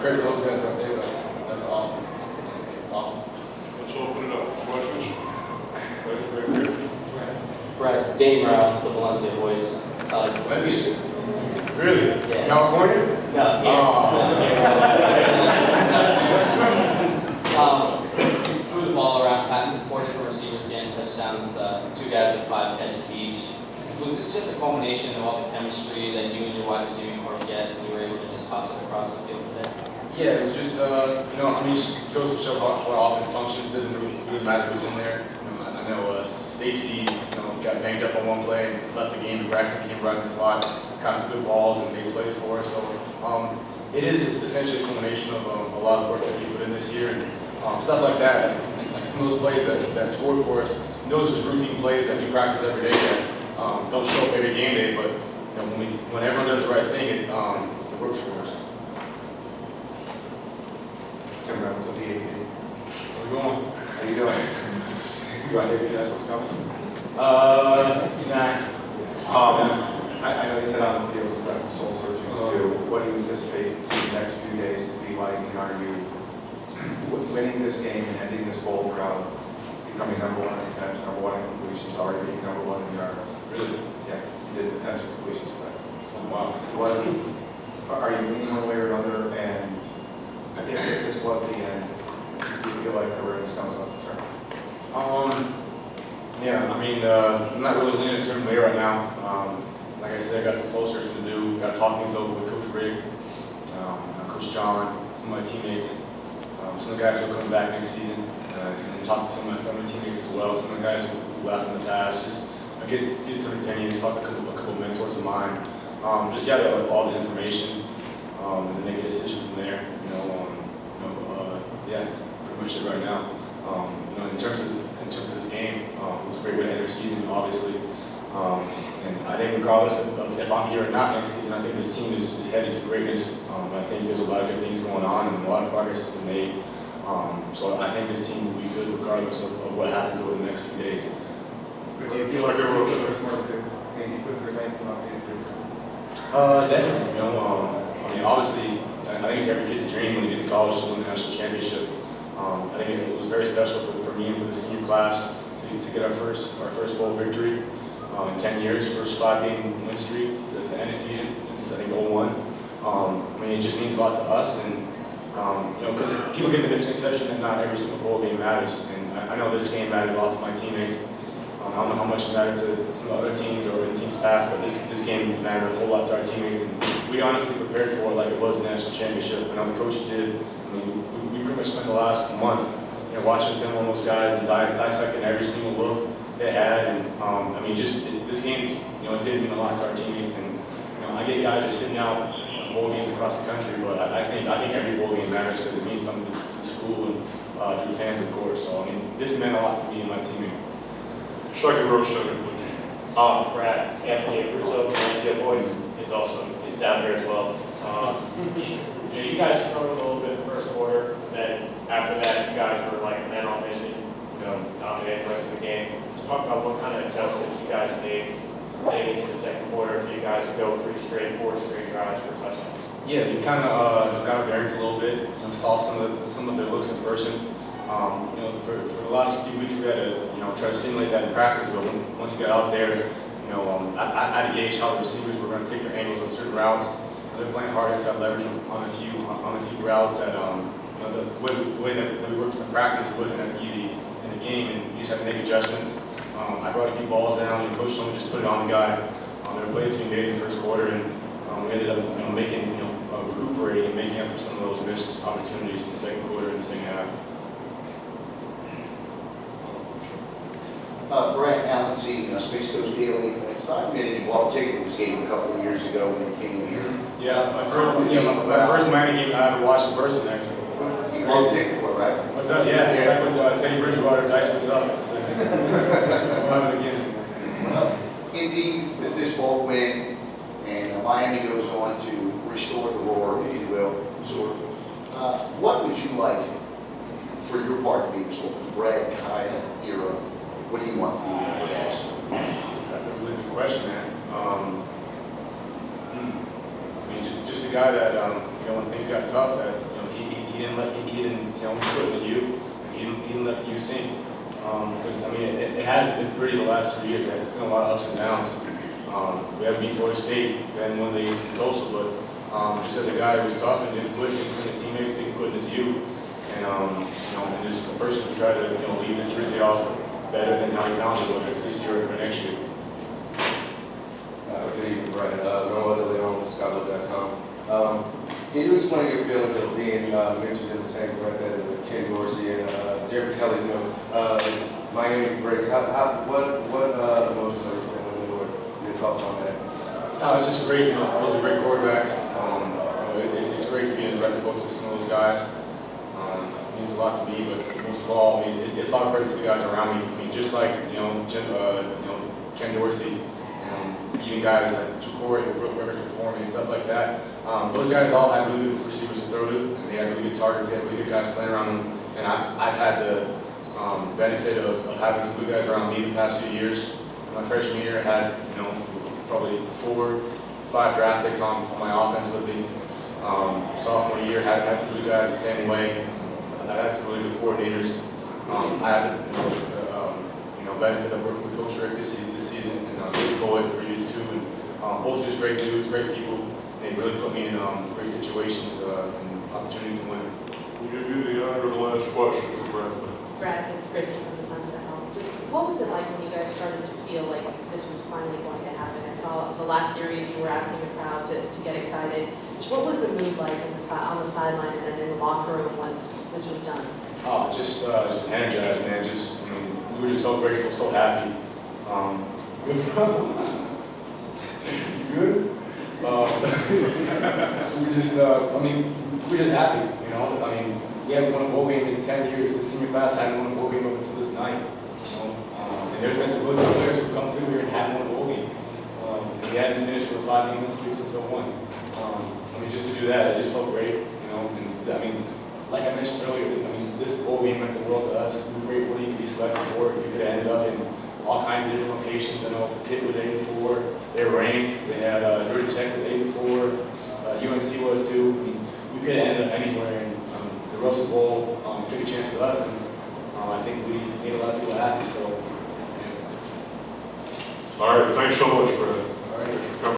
great for those guys right there. That's awesome. It's awesome. Let's open it up. Questions? Right. Right, Danny Morales with the Valencia Boys. Valencia? Really? Yeah. California? No, move the ball around, passing 4 different receivers, getting touchdowns, 2 guys with 5 catches each. Was this just a culmination of all the chemistry that you and your wide receiving corps get, and you were able to just toss it across the field today? Yeah, it was just, just goes to show how our offense functions. It doesn't really matter who's in there. I know Stacy, got banged up on one play and left the game. Braxton came right in the slot, caught some good balls and made plays for us. So it is essentially a culmination of a lot of work that we put in this year and stuff like that. Like some of those plays that scored for us. Those are just routine plays that we practice every day that don't show up every game day, but when everyone does the right thing, it works for us. Tim Reynolds of the AP. Where we going? How you doing? You want to guess what's coming? Nah. I know you said on the field you've got some soul searching to do. What do you anticipate the next few days to be like? And are you winning this game and ending this bowl drought, becoming number 1 in attempts, number 1 in completions, already being number 1 in yards? Really? Yeah, you did attempts and completions today. Oh, wow. Are you leaning one way or another? And if this was the end, do you feel like the ratings comes up to turn? Yeah, I'm not really leaning a certain way right now. Like I said, I got some soul searching to do. Got to talk things over with Coach Rick, Coach John, some of my teammates, some of the guys who are coming back next season, and talk to some of my former teammates as well, some of the guys who left in the past. Just get some opinions, talk to a couple mentors of mine. Just gather all the information and then make a decision from there. Yeah, that's pretty much it right now. In terms of this game, it was a great way to end the season, obviously. And I think regardless of if I'm here or not next season, I think this team is headed to greatness. I think there's a lot of good things going on and a lot of progress has been made. So I think this team will be good regardless of what happens over the next few days. Do you feel like there's more to do? And you feel there's anything not being do? Definitely. Obviously, I think it's every kid's dream when they get to college to win the national championship. I think it was very special for me and for the senior class to get our first bowl victory in 10 years, first 5-game win streak at the end of the season since I think 2001. It just means a lot to us, and because people get the misconception that not every single bowl game matters, and I know this game mattered a lot to my teammates. I don't know how much it mattered to some other teams or in teams past, but this game mattered a whole lot to our teammates, and we honestly prepared for it like it was a national championship. I know the coaches did. We pretty much spent the last month, watching film on those guys and dissecting every single look they had, and this game, it did mean a lot to our teammates, and I get guys that are sitting out bowl games across the country, but I think every bowl game matters because it means something to the school and to the fans, of course. So this meant a lot to me and my teammates. Second row center, please. Brad, Anthony Russo, Valencia Boys, is down here as well. You guys struggled a little bit in the first quarter, then after that, you guys were like men on mission, dominating the rest of the game. Just talk about what kind of adjustments you guys made heading into the second quarter for you guys to go 4 straight drives for touchdowns. Yeah, we kind of got our bearings a little bit. Saw some of their looks in person. For the last few weeks, we had to try to simulate that in practice. But once we got out there, I had to gauge how the receivers were going to take their angles on certain routes. They're playing hard against that leverage on a few routes that the way that we worked in practice wasn't as easy in the game, and you just had to make adjustments. I brought a few balls down, and Coach Sloan just put it on the guy. There were plays we made in the first quarter, and we ended up recuperating and making up for some of those missed opportunities in the second quarter and the second half. Brett Allen, Space Coast Daily. It's not admitted you bought a ticket to this game a couple of years ago when you came here. Yeah, my first Miami game I ever watched in person, actually. You bought a ticket for it, right? What's up? Yeah. Back when Teddy Bridgewater diced us up. It's like, we'll have it again. Indy, with this bowl win, and Miami goes on to restore the roar, if you will. What would you like for your part to be this Brad Kaaya era? What do you want to be with that? That's a really good question, man. Just a guy that, when things got tough, that he didn't, you know, put it in you, and he didn't let the U sink. Because, I mean, it has been pretty the last 3 years, right? It's been a lot of ups and downs. We haven't beat Florida State, then one of the East Coastal, but just as a guy who was tough and didn't quit, and his teammates didn't quit in his U, and, you know, and just a person who tried to, you know, leave this jersey off better than how he found it, whether it's this year or next year. Good evening, Brian. Noah De Leon, Scotland.com. Can you explain your feelings of being mentioned in the same breath as Ken Dorsey and Jeffrey Kelly? You know, Miami breaks. What emotions are you feeling? What your thoughts on that? No, it's just great. You know, those are great quarterbacks. It's great to be in the record books with some of those guys. It means a lot to me, but most of all, I mean, it's all credit to the guys around me. I mean, just like Ken Dorsey, even guys like Jacory who broke records for me and stuff like that. Those guys all had really good receivers to throw to, and they had really good targets. They had really good guys playing around them, and I've had the benefit of having some good guys around me the past few years. My freshman year, I had probably 4 or 5 draft picks on my offense with me. Sophomore year, had some good guys the same way. I had some really good coordinators. I had the benefit of working with Coach Rick this season, and Coach Boyd the previous 2, and both just great dudes, great people. And they really put me in great situations and opportunities to win. We'll give you the honor of the last question for Bradley. Brad, it's Christy from the Sunset Home. Just what was it like when you guys started to feel like this was finally going to happen? I saw the last series you were asking the crowd to get excited. Just what was the mood like on the sideline and then in the locker room once this was done? Oh, just energized, man. We were just so grateful, so happy. Good. We're just happy, you know. I mean, we haven't won a bowl game in 10 years. The senior class hadn't won a bowl game up until this night. You know, and there's been some really good players who've come through here and haven't won a bowl game. And we hadn't finished with a 5-game win streak since 01. Just to do that, it just felt great, you know. And like I mentioned earlier, this bowl game meant the world to us. We were grateful that you could be selected for it. You could have ended up in all kinds of different locations. I know Pitt was 8-4. They were ranked. They had Georgia Tech was 8-4. UNC was too. We could have ended up anywhere. And the Rose Bowl took a chance with us, and I think we made a lot of people happy. So, yeah. All right, thanks so much, Brad. All right. Thanks for coming.